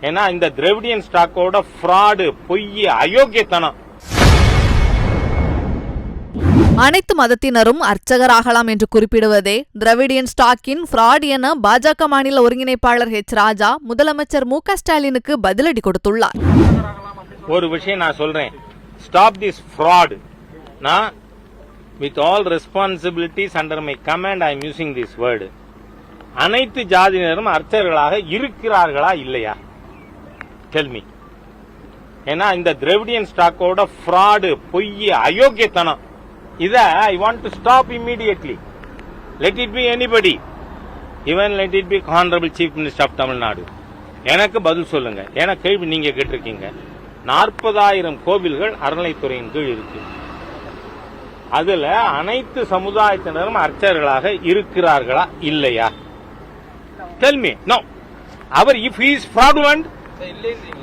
ஏன்னா இந்த திராவிடியன் ஸ்டாக்கோட ஃப்ராடு, பொய், அயோக்கியத்தனம். அனைத்து மதத்தினரும் அர்ச்சகராகலாம் என்று குறிப்பிடுவதே திராவிடியன் ஸ்டாக்கின் ஃப்ராட் என பாஜக மாநில ஒருங்கிணைப்பாளர் ஹெச் ராஜா முதலமைச்சர் மு.க. ஸ்டாலினுக்கு பதிலடி கொடுத்துள்ளார். ஒரு விஷயம் நான் சொல்றேன், ஸ்டாப் திஸ் ஃப்ராட். நான் with all responsibilities under my command I am using this word. அனைத்து ஜாதியினரும் அர்ச்சகர்களாக இருக்கிறார்களா இல்லையா? Tell me. ஏன்னா இந்த திராவிடியன் ஸ்டாக்கோட ஃப்ராடு, பொய், அயோக்கியத்தனம் இத I want to stop immediately. Let it be anybody, even let it be honourable chief minister of Tamil Nadu. எனக்கு பதில் சொல்லுங்க. ஏன்னா கேள்வி நீங்க கேட்டிருக்கீங்க. 40,000 கோவில்கள் அறநிலைத்துறையின் கீழ் இருக்கு. அதுல அனைத்து சமுதாயத்தினரும் அர்ச்சகர்களாக இருக்கிறார்களா இல்லையா? Tell me. நோ. அவர் இஃப் ஹி இஸ் ஃப்ராடுலண்ட்,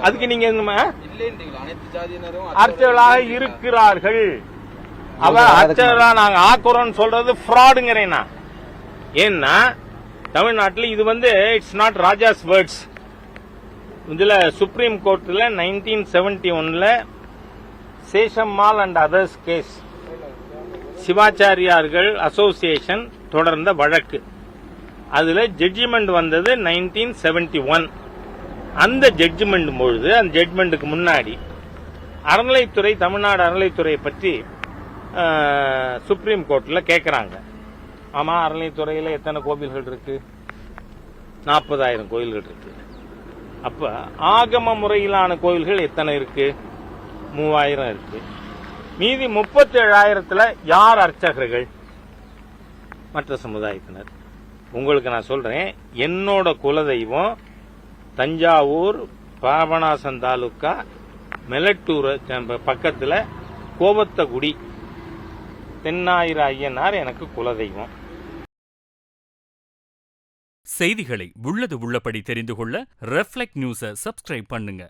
அதுக்கு நீங்க அர்ச்சகர்களாக இருக்கிறார்கள். அவர் அர்ச்சகர்களா நாங்க ஆக்குறோம் சொல்றது ஃப்ராடுங்கிறேன்னா. ஏன்னா தமிழ்நாட்டில் இது இட்ஸ் நாட் ராஜாஸ் வேர்ட்ஸ். இதுல சுப்ரீம் கோர்ட்ல 1971 Seshammal and others case, சிவாச்சாரியார்கள் association தொடர்ந்த வழக்கு. அதுல ஜட்ஜ்மெண்ட் வந்தது 1971. அந்த ஜட்ஜ்மெண்ட் பொழுது, அந்த ஜட்ஜ்மெண்ட்டுக்கு முன்னாடி அறநிலைத்துறை, தமிழ்நாடு அறநிலைத்துறையை பற்றி சுப்ரீம் கோர்ட்ல கேட்கிறாங்க. ஆமா, அறநிலைத்துறையில எத்தனை கோவில்கள் இருக்கு? 40,000 கோயில்கள் இருக்கு. அப்ப ஆகம முறையிலான கோயில்கள் எத்தனை இருக்கு? 3,000 இருக்கு. மீதி 37,000 யார் அர்ச்சகர்கள்? மற்ற சமுதாயத்தினர். உங்களுக்கு நான் சொல்றேன், என்னோட குலதெய்வம் தஞ்சாவூர் பாபநாசம் தாலுக்கா மெலட்டூர் பக்கத்துல கோவத்தகுடி தென்னாயிர ஐயனார் எனக்கு குலதெய்வம். செய்திகளை உள்ளது உள்ளபடி தெரிந்து கொள்ள ரெஃப்ளெக்ட் நியூஸை சப்ஸ்கிரைப் பண்ணுங்க.